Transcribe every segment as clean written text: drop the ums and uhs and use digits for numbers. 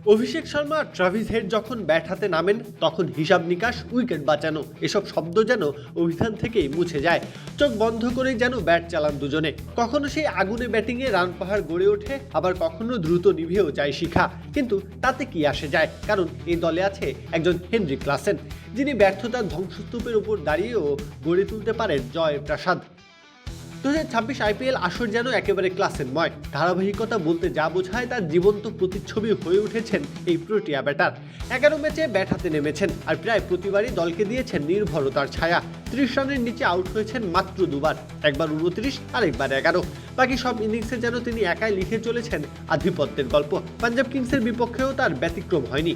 অভিষেক শর্মা আর Travis head যখন bat হাতে নামেন তখন হিসাব নিকাশ, উইকেট বাঁচানো এসব শব্দ যেন অভিধান থেকেই মুছে যায়। চোখ বন্ধ করেই যেন ব্যাট চালান দুজনে। কখনো সেই আগুনে ব্যাটিংয়ে রান পাহাড় গড়ে ওঠে, আবার কখনো দ্রুত নিভেও যায় শিখা। কিন্তু তাতে কি আসে যায়, কারণ এই দলে আছে একজন হেনরিক ক্লাসেন, যিনি ব্যর্থতার ধ্বংসস্তূপের উপর দাঁড়িয়েও গড়ে তুলতে পারেন জয়ের প্রাসাদ। 2026 আইপিএল আসর যেন একেবারে ক্লাসেনময়। ধারাবাহিকতা বলতে যা বোঝায় তার জীবন্ত প্রতিচ্ছবি হয়ে উঠেছেন এই প্রোটিয়া ব্যাটার। 11 ম্যাচে ব্যাট হাতে নেমেছেন আর প্রায় প্রতিবারই দলকে দিয়েছেন নির্ভরতার ছায়া। 30 রানের নিচে আউট হয়েছেন মাত্র দুবার, একবার 29 আর একবার 11। বাকি সব ইনিংসে যেন তিনি একাই লিখে চলেছেন আধিপত্যের গল্প। পাঞ্জাব কিংসের বিপক্ষেও তার ব্যতিক্রম হয়নি।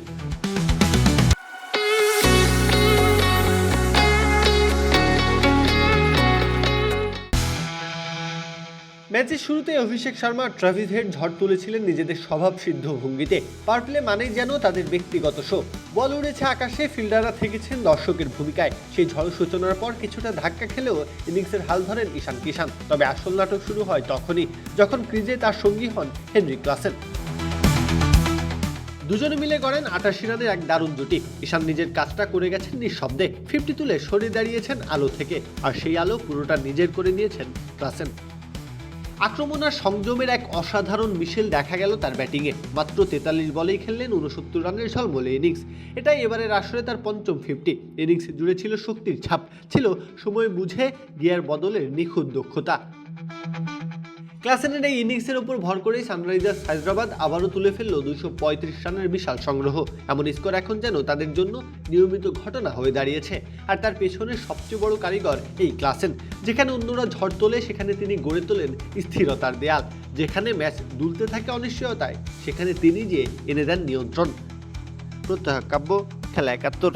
ম্যাচের শুরুতে অভিষেক শর্মা ট্রাভিস হেড ঝড় তুলেছিলেন নিজেদের স্বভাবসিদ্ধ ভঙ্গিতে। পাওয়ার প্লে মানেই যেন তাদের ব্যক্তিগত শো। বল উড়েছে আকাশে, ফিল্ডাররা থেকেছেন দর্শকের ভূমিকায়। সেই ঝড় সূচনার পর কিছুটা ধাক্কা খেলেও ইনিংসের হাল ধরেন ঈশান কিষান। তবে আসল নাটক শুরু হয় তখনই, যখন ক্রিজে তার সঙ্গী হন হেনরিক ক্লাসেন। দুজনে মিলে করেন 88 রানের এক দারুণ জুটি। ঈশান নিজের কাজটা করে গেছেন নিঃশব্দে। 50 তুলে সরে দাঁড়িয়েছেন আলো থেকে, আর সেই আলো পুরোটা নিজের করে নিয়েছেন ক্লাসেন। আক্রমণ আর সংযমের এক অসাধারণ মিশেল দেখা গেল তার ব্যাটিংয়ে। মাত্র 43 বলেই খেললেন 69 রানের ঝলমলে ইনিংস। এটাই এবারের আসরে তার পঞ্চম 50। ইনিংস জুড়ে ছিল শক্তির ছাপ, ছিল সময় বুঝে গিয়ার বদলের নিখুঁত দক্ষতা। ক্লাসেনের এই ইনিংসের উপর ভর করেই সানরাইজার্স হায়দ্রাবাদ আবারও তুলে ফেলল 235 রানের বিশাল সংগ্রহ। এমন স্কোর এখন যেন তাদের জন্য নিয়মিত ঘটনা হয়ে দাঁড়িয়েছে। আর তার পেছনের সবচেয়ে বড় কারিগর এই ক্লাসেন। যেখানে অন্যরা ঝড় তোলে, সেখানে তিনি গড়ে তোলেন স্থিরতার দেয়াল। যেখানে ম্যাচ দুলতে থাকে অনিশ্চয়তায়, সেখানে তিনি যে এনে দেন নিয়ন্ত্রণ। প্রত্যহ কাব্য, খেলা 71।